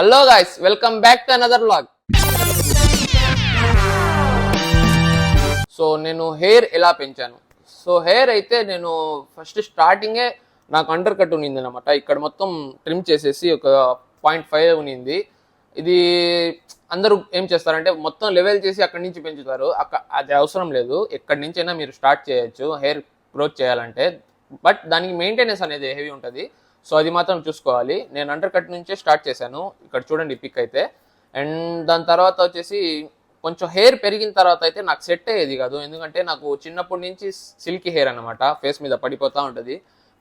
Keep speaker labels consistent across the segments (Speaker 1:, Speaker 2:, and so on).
Speaker 1: Hello guys, welcome back to another vlog. So నేను hair ఎలా పెంచాను. సో హెయిర్ అయితే నేను ఫస్ట్ స్టార్టింగే నాకు అండర్ కట్ ఉన్నింది అనమాట. ఇక్కడ మొత్తం ట్రిమ్ చేసేసి ఒక 0.5 ఉన్నింది. ఇది అందరూ ఏం చేస్తారంటే మొత్తం లెవెల్ చేసి అక్కడి నుంచి పెంచుతారు. అది అవసరం లేదు, ఎక్కడి నుంచైనా మీరు స్టార్ట్ చేయొచ్చు హెయిర్ గ్రోత్ చేయాలంటే. బట్ దానికి మెయింటెనెన్స్ అనేది హెవీ ఉంటుంది. సో అది మాత్రం చూసుకోవాలి. నేను అండర్ కట్ నుంచే స్టార్ట్ చేశాను. ఇక్కడ చూడండి పిక్ అయితే. అండ్ దాని తర్వాత వచ్చేసి కొంచెం హెయిర్ పెరిగిన తర్వాత అయితే నాకు సెట్ అయ్యేది కాదు. ఎందుకంటే నాకు చిన్నప్పటి నుంచి సిల్కీ హెయిర్ అనమాట, ఫేస్ మీద పడిపోతూ ఉంటుంది.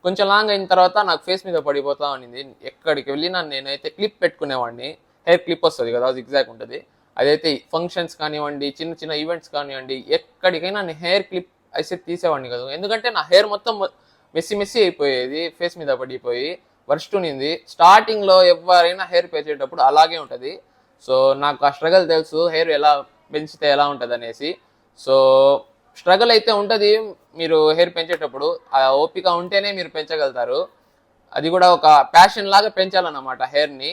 Speaker 1: కొంచెం లాంగ్ అయిన తర్వాత నాకు ఫేస్ మీద పడిపోతూ ఉండింది. ఎక్కడికి వెళ్ళినా నేనైతే క్లిప్ పెట్టుకునేవాడిని. హెయిర్ క్లిప్ వస్తుంది కదా, అది ఎగ్జాక్ట్ ఉంటుంది. అదైతే ఫంక్షన్స్ కానివ్వండి, చిన్న చిన్న ఈవెంట్స్ కానివ్వండి, ఎక్కడికైనా నేను హెయిర్ క్లిప్ అయితే తీసేవాడిని కదా. ఎందుకంటే నా హెయిర్ మొత్తం మెస్సీ అయిపోయేది, ఫేస్ మీద పడిపోయి వర్స్ట్ ఉన్నింది. స్టార్టింగ్లో ఎవరైనా హెయిర్ పెంచేటప్పుడు అలాగే ఉంటుంది. సో నాకు ఆ స్ట్రగల్ తెలుసు, హెయిర్ ఎలా పెంచితే ఎలా ఉంటుంది అనేసి. సో స్ట్రగల్ అయితే ఉంటుంది మీరు హెయిర్ పెంచేటప్పుడు. ఆ ఓపిక ఉంటేనే మీరు పెంచగలుగుతారు. అది కూడా ఒక ప్యాషన్ లాగా పెంచాలన్నమాట హెయిర్ని.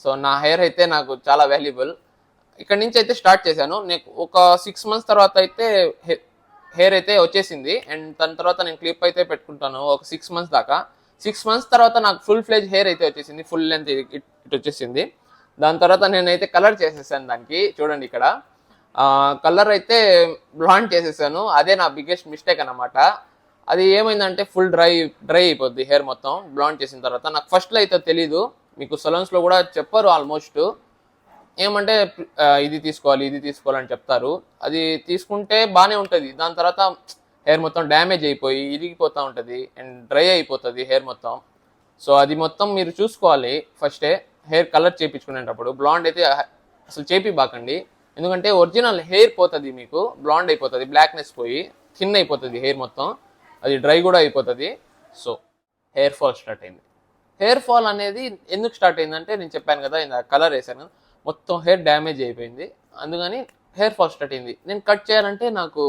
Speaker 1: సో నా హెయిర్ అయితే నాకు చాలా వాల్యుబుల్. ఇక్కడ నుంచి అయితే స్టార్ట్ చేశాను. నేను ఒక 6 months తర్వాత అయితే హెయిర్ అయితే వచ్చేసింది. అండ్ దాని తర్వాత నేను క్లిప్ అయితే పెట్టుకుంటాను ఒక 6 months దాకా. 6 months తర్వాత నాకు ఫుల్ ఫ్లెజ్ హెయిర్ అయితే వచ్చేసింది, ఫుల్ లెంత్ ఇటు వచ్చేసింది. దాని తర్వాత నేనైతే కలర్ చేసేసాను దానికి. చూడండి ఇక్కడ కలర్ అయితే బ్లాండ్ చేసేసాను. అదే నా బిగ్గెస్ట్ మిస్టేక్ అనమాట. అది ఏమైందంటే ఫుల్ డ్రై అయిపోద్ది హెయిర్ మొత్తం బ్లాండ్ చేసిన తర్వాత. నాకు ఫస్ట్లో అయితే తెలీదు, మీకు సలూన్స్లో కూడా చెప్పారు ఆల్మోస్ట్. ఏమంటే ఇది తీసుకోవాలని చెప్తారు. అది తీసుకుంటే బాగానే ఉంటుంది. దాని తర్వాత హెయిర్ మొత్తం డ్యామేజ్ అయిపోయి ఇరిగిపోతూ ఉంటుంది అండ్ డ్రై అయిపోతుంది హెయిర్ మొత్తం. సో అది మొత్తం మీరు చూసుకోవాలి ఫస్టే హెయిర్ కలర్ చేయించుకునేటప్పుడు. బ్లాండ్ అయితే అసలు చేపిబాకండి, ఎందుకంటే ఒరిజినల్ హెయిర్ పోతుంది మీకు, బ్లాండ్ అయిపోతుంది, బ్లాక్నెస్ పోయి థిన్ అయిపోతుంది హెయిర్ మొత్తం, అది డ్రై కూడా అయిపోతుంది. సో హెయిర్ ఫాల్ స్టార్ట్ అయింది. హెయిర్ ఫాల్ అనేది ఎందుకు స్టార్ట్ అయిందంటే నేను చెప్పాను కదా, ఇంత కలర్ వేసాను, మొత్తం హెయిర్ డ్యామేజ్ అయిపోయింది. అందుకని హెయిర్ ఫాల్ స్టార్ట్ అయింది. నేను కట్ చేయాలంటే నాకు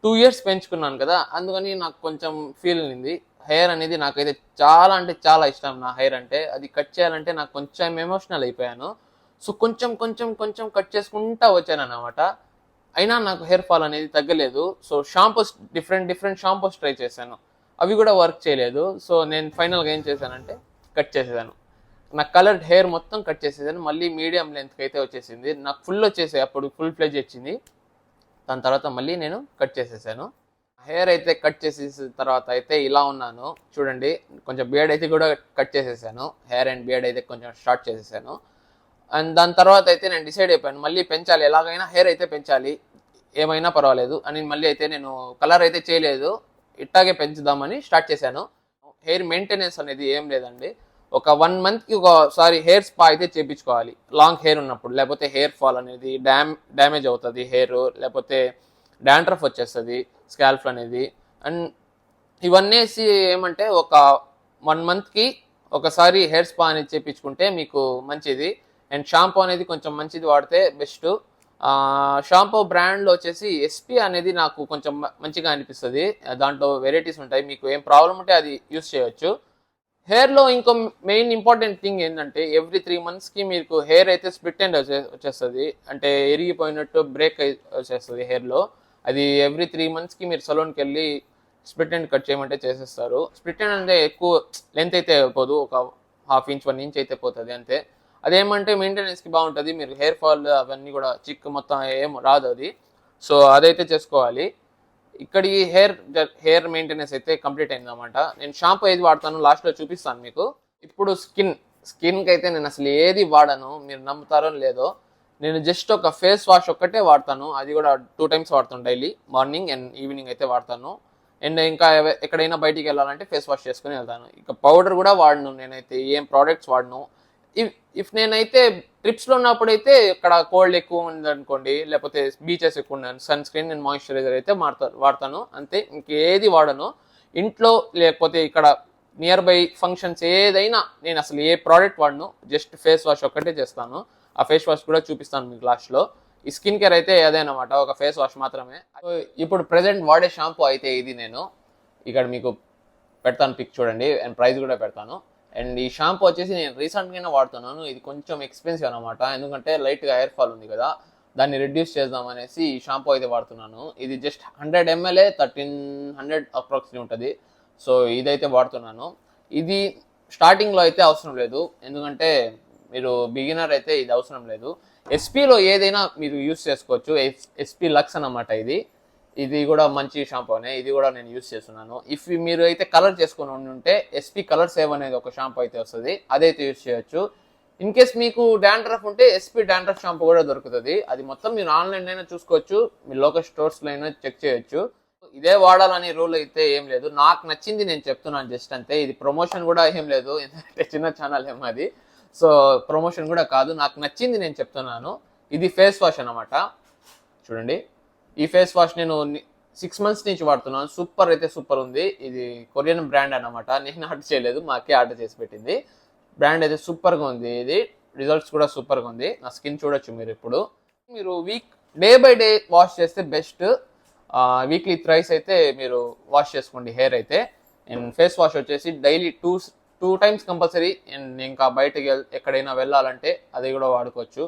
Speaker 1: 2 years పెంచుకున్నాను కదా, అందుకని నాకు కొంచెం ఫీల్ అయింది. హెయిర్ అనేది నాకైతే చాలా అంటే చాలా ఇష్టం నా హెయిర్ అంటే. అది కట్ చేయాలంటే నాకు కొంచెం ఎమోషనల్ అయిపోయాను. సో కొంచెం కట్ చేసుకుంటా వచ్చాను అన్నమాట. అయినా నాకు హెయిర్ ఫాల్ అనేది తగ్గలేదు. So shampoos different shampoos try చేశాను, అవి కూడా వర్క్ చేయలేదు. సో నేను ఫైనల్గా ఏం చేశానంటే కట్ చేసేసాను. నాకు కలర్డ్ హెయిర్ మొత్తం కట్ చేసేసాను. మళ్ళీ మీడియం లెంత్కి అయితే వచ్చేసింది. నాకు ఫుల్ వచ్చేసాయి, అప్పుడు ఫుల్ ఫ్లెజ్ వచ్చింది. దాని తర్వాత మళ్ళీ నేను కట్ చేసేసాను. హెయిర్ అయితే కట్ చేసేసిన తర్వాత అయితే ఇలా ఉన్నాను చూడండి. కొంచెం బియర్డ్ అయితే కూడా కట్ చేసేసాను. హెయిర్ అండ్ బియర్డ్ అయితే కొంచెం స్టార్ట్ చేసేసాను. అండ్ దాని తర్వాత అయితే నేను డిసైడ్ అయిపోయాను, మళ్ళీ పెంచాలి, ఎలాగైనా హెయిర్ అయితే పెంచాలి, ఏమైనా పర్వాలేదు అని. మళ్ళీ అయితే నేను కలర్ అయితే చేయలేదు, ఇట్టాగే పెంచుదామని స్టార్ట్ చేశాను. హెయిర్ మెయింటెనెన్స్ అనేది ఏం లేదండి. ఒక 1 monthకి ఒకసారి హెయిర్ స్పా అయితే చేయించుకోవాలి లాంగ్ హెయిర్ ఉన్నప్పుడు. లేకపోతే హెయిర్ ఫాల్ అనేది డ్యామేజ్ అవుతుంది హెయిర్, లేకపోతే డాండ్రఫ్ వచ్చేస్తుంది స్కాల్ఫ్ అనేది. అండ్ ఇవన్నీ ఏమంటే ఒక 1 monthకి ఒకసారి హెయిర్ స్పా అనేది చేయించుకుంటే మీకు మంచిది. అండ్ షాంపూ అనేది కొంచెం మంచిది వాడితే బెస్ట్. షాంపూ బ్రాండ్లో వచ్చేసి ఎస్పీ అనేది నాకు కొంచెం మంచిగా అనిపిస్తుంది. దాంట్లో వెరైటీస్ ఉంటాయి, మీకు ఏం ప్రాబ్లం ఉంటే అది యూస్ చేయొచ్చు. హెయిర్లో ఇంకో మెయిన్ ఇంపార్టెంట్ థింగ్ ఏంటంటే ఎవ్రీ 3 monthsకి మీకు హెయిర్ అయితే స్ప్లిట్ ఎండ్ వచ్చేస్తుంది. అంటే ఎరిగిపోయినట్టు బ్రేక్ వచ్చేస్తుంది హెయిర్లో. అది ఎవ్రీ 3 monthsకి మీరు సలూన్కి వెళ్ళి స్ప్లిట్ ఎండ్ కట్ చేయమంటే చేసేస్తారు. స్ప్లిట్ ఎండ్ అంటే ఎక్కువ లెంత్ అయితే పోదు, ఒక 1/2 inch 1 inch అయితే పోతుంది అంతే. అదేమంటే మెయింటెనెన్స్కి బాగుంటుంది, మీరు హెయిర్ ఫాల్ అవన్నీ కూడా చిక్ మొత్తం ఏం రాదు అది. సో అదైతే చేసుకోవాలి. ఇక్కడ ఈ హెయిర్ మెయింటెనెన్స్ అయితే కంప్లీట్ అయింది అనమాట. నేను షాంపూ ఏది వాడతాను లాస్ట్లో చూపిస్తాను మీకు. ఇప్పుడు స్కిన్కి అయితే నేను అసలు ఏది వాడను, మీరు నమ్ముతారో లేదో. నేను జస్ట్ ఒక ఫేస్ వాష్ ఒక్కటే వాడతాను, అది కూడా 2 times వాడతాను డైలీ, మార్నింగ్ అండ్ ఈవినింగ్ అయితే వాడతాను. అండ్ ఇంకా ఎక్కడైనా బయటికి వెళ్ళాలంటే ఫేస్ వాష్ చేసుకుని వెళ్తాను. ఇక పౌడర్ కూడా వాడను, నేనైతే ఏం ప్రోడక్ట్స్ వాడను. ఇఫ్ నేనైతే ట్రిప్స్లో ఉన్నప్పుడు అయితే ఇక్కడ కోల్డ్ ఎక్కువ ఉందనుకోండి, లేకపోతే బీచెస్ ఎక్కువ ఉన్నాను, సన్ స్క్రీన్ అండ్ మాయిశ్చరైజర్ అయితే వాడతాను అంతే. ఇంకేది వాడను. ఇంట్లో లేకపోతే ఇక్కడ నియర్ బై ఫంక్షన్స్ ఏదైనా నేను అసలు ఏ ప్రోడక్ట్ వాడను, జస్ట్ ఫేస్ వాష్ ఒక్కటే చేస్తాను. ఆ ఫేస్ వాష్ కూడా చూపిస్తాను మీకు లాస్ట్లో. ఈ స్కిన్ కేర్ అయితే అదేనమాట, ఒక ఫేస్ వాష్ మాత్రమే. ఇప్పుడు ప్రెసెంట్ వాడే షాంపూ అయితే ఇది నేను ఇక్కడ మీకు పెడతాను పిక్ చూడండి, అండ్ ప్రైస్ కూడా పెడతాను. అండ్ ఈ షాంపూ వచ్చేసి నేను రీసెంట్గానే వాడుతున్నాను. ఇది కొంచెం ఎక్స్పెన్సివ్ అనమాట, ఎందుకంటే లైట్గా హెయిర్ ఫాల్ ఉంది కదా, దాన్ని రెడ్యూస్ చేద్దాం అనేసి ఈ షాంపూ అయితే వాడుతున్నాను. ఇది జస్ట్ 100 ml 1300 అప్రాక్సిమేట్లీ ఉంటుంది. సో ఇదైతే వాడుతున్నాను. ఇది స్టార్టింగ్లో అయితే అవసరం లేదు, ఎందుకంటే మీరు బిగినర్ అయితే ఇది అవసరం లేదు. ఎస్పీలో ఏదైనా మీరు యూస్ చేసుకోవచ్చు. ఎస్పీ లక్స్ అన్నమాట ఇది. ఇది కూడా మంచి షాంపూనే, ఇది కూడా నేను యూస్ చేస్తున్నాను. ఇఫ్ మీరు అయితే కలర్ చేసుకుని ఉంటే ఎస్పీ కలర్ సేవ్ అనేది ఒక షాంపూ అయితే వస్తుంది, అదైతే యూస్ చేయొచ్చు. ఇన్ కేస్ మీకు డాండ్రఫ్ ఉంటే ఎస్పీ డాండ్రఫ్ షాంపూ కూడా దొరుకుతుంది. అది మొత్తం మీరు ఆన్లైన్ అయినా చూసుకోవచ్చు, మీ లోకల్ స్టోర్స్లో అయినా చెక్ చేయొచ్చు. ఇదే వాడాలని రూల్ అయితే ఏం లేదు, నాకు నచ్చింది నేను చెప్తున్నాను జస్ట్ అంతే. ఇది ప్రమోషన్ కూడా ఏం లేదు, ఎందుకంటే చిన్న ఛానల్ ఏమో అది. సో ప్రమోషన్ కూడా కాదు, నాకు నచ్చింది నేను చెప్తున్నాను. ఇది ఫేస్ వాష్ అనమాట. చూడండి, ఈ ఫేస్ వాష్ నేను 6 months నుంచి వాడుతున్నాను. సూపర్ అయితే సూపర్ ఉంది. ఇది కొరియన్ బ్రాండ్ అనమాట, నేను ఆర్డర్ చేయలేదు, మా అక్కే ఆర్డర్ చేసి పెట్టింది. బ్రాండ్ అయితే సూపర్గా ఉంది. ఇది రిజల్ట్స్ కూడా సూపర్గా ఉంది. నా స్కిన్ చూడొచ్చు మీరు. ఇప్పుడు మీరు డే బై డే వాష్ చేస్తే బెస్ట్. వీక్లీ థ్రైస్ అయితే మీరు వాష్ చేసుకోండి హెయిర్ అయితే. అండ్ ఫేస్ వాష్ వచ్చేసి daily two times compulsory. And ఇంకా బయటకి ఎక్కడైనా వెళ్ళాలంటే అది కూడా వాడుకోవచ్చు.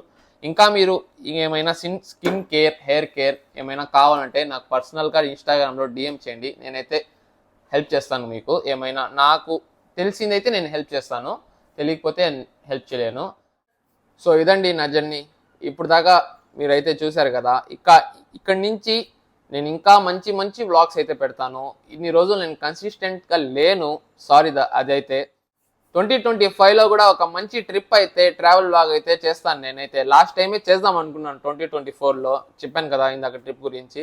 Speaker 1: ఇంకా మీరు ఏమైనా స్కిన్ కేర్, హెయిర్ కేర్ ఏమైనా కావాలంటే నాకు పర్సనల్గా ఇన్స్టాగ్రామ్లో DM చేయండి, నేనైతే హెల్ప్ చేస్తాను. మీకు ఏమైనా నాకు తెలిసిందైతే నేను హెల్ప్ చేస్తాను, తెలియకపోతే హెల్ప్ చేయలేను. సో ఇదండి నా జర్నీ. ఇప్పుడు దాకా మీరైతే చూశారు కదా. ఇక్కడి నుంచి నేను ఇంకా మంచి మంచి వ్లాగ్స్ అయితే పెడతాను. ఇన్ని రోజులు నేను కన్సిస్టెంట్గా లేను, సారీ అదైతే. 2025లో కూడా ఒక మంచి ట్రిప్ అయితే, ట్రావెల్ వ్లాగ్ అయితే చేస్తాను నేనైతే. లాస్ట్ టైమే చేద్దాం అనుకున్నాను 2024లో, చెప్పాను కదా ఇందాక ట్రిప్ గురించి.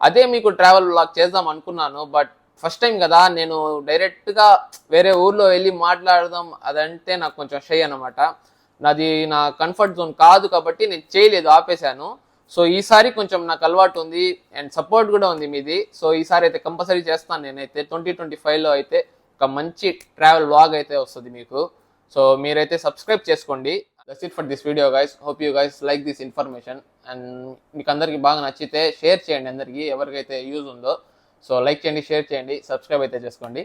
Speaker 1: అదే మీకు ట్రావెల్ వ్లాగ్ చేద్దాం అనుకున్నాను, బట్ ఫస్ట్ టైం కదా, నేను డైరెక్ట్గా వేరే ఊర్లో వెళ్ళి మాట్లాడదాం అదంటే నాకు కొంచెం షై అనమాట. నాది నా కంఫర్ట్ జోన్ కాదు కాబట్టి నేను చేయలేదు, ఆపేశాను. సో ఈసారి కొంచెం నాకు అలవాటు ఉంది అండ్ సపోర్ట్ కూడా ఉంది మీది. సో ఈసారి అయితే కంపల్సరీ చేస్తాను నేనైతే. 2025లో అయితే ఒక మంచి ట్రావెల్ వ్లాగ్ అయితే వస్తుంది మీకు. సో మీరైతే సబ్స్క్రైబ్ చేసుకోండి. That's it for this video guys. Hope you guys like this information. And మీకు అందరికీ బాగా నచ్చితే షేర్ చేయండి అందరికీ, ఎవరికైతే యూజ్ ఉందో. సో లైక్ చేయండి, షేర్ చేయండి, సబ్స్క్రైబ్ అయితే చేసుకోండి.